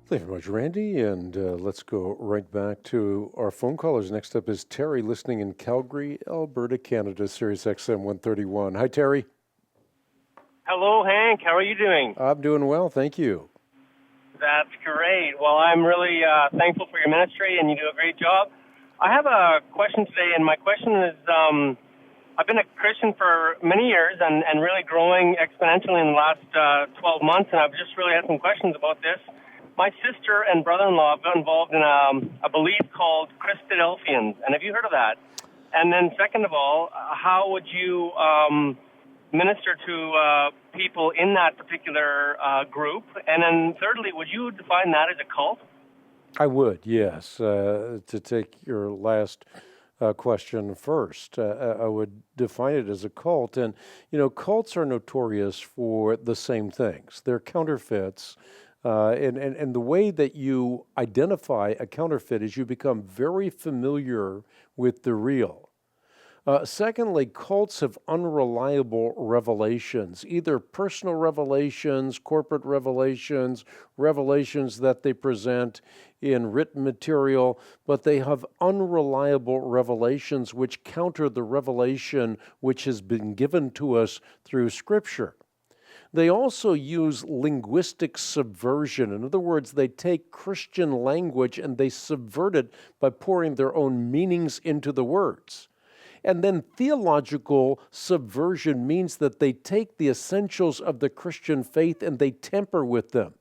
Thank you very much, Randy. And let's go right back to our phone callers. Next up is Terry, listening in Calgary, Alberta, Canada, Sirius XM 131. Hi, Terry. Hello, Hank. How are you doing? I'm doing well, thank you. That's great. Well, I'm really thankful for your ministry, and you do a great job. I have a question today, and my question is, I've been a Christian for many years and really growing exponentially in the last 12 months, and I've just really had some questions about this. My sister and brother-in-law got involved in a belief called Christadelphians, and have you heard of that? And then second of all, how would you minister to people in that particular group? And then thirdly, would you define that as a cult? I would, yes. To take your last question first, I would define it as a cult. And, cults are notorious for the same things. They're counterfeits. And the way that you identify a counterfeit is you become very familiar with the real. Secondly, cults have unreliable revelations, either personal revelations, corporate revelations, revelations that they present in written material, but they have unreliable revelations which counter the revelation which has been given to us through Scripture. They also use linguistic subversion. In other words, they take Christian language and they subvert it by pouring their own meanings into the words. And then theological subversion means that they take the essentials of the Christian faith and they temper with them.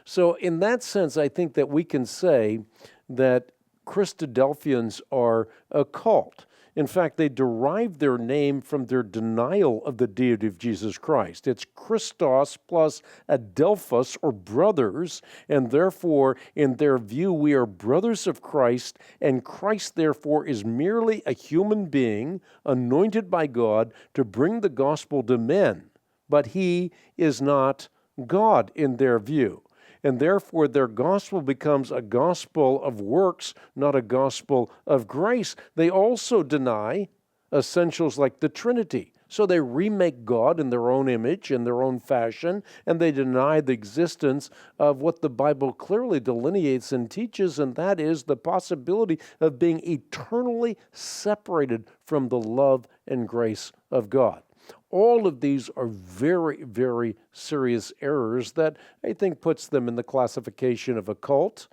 So in that sense, I think that we can say that Christadelphians are a cult. In fact, they derive their name from their denial of the deity of Jesus Christ. It's Christos plus Adelphos, or brothers, and therefore, in their view, we are brothers of Christ, and Christ, therefore, is merely a human being anointed by God to bring the gospel to men. But he is not God in their view. And therefore, their gospel becomes a gospel of works, not a gospel of grace. They also deny essentials like the Trinity. So they remake God in their own image, in their own fashion, and they deny the existence of what the Bible clearly delineates and teaches, and that is the possibility of being eternally separated from the love and grace of God. All of these are very, very serious errors that I think puts them in the classification of a cult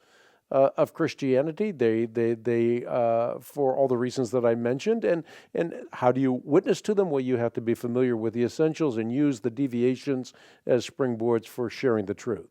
of Christianity. They for all the reasons that I mentioned. And how do you witness to them? Well, you have to be familiar with the essentials and use the deviations as springboards for sharing the truth.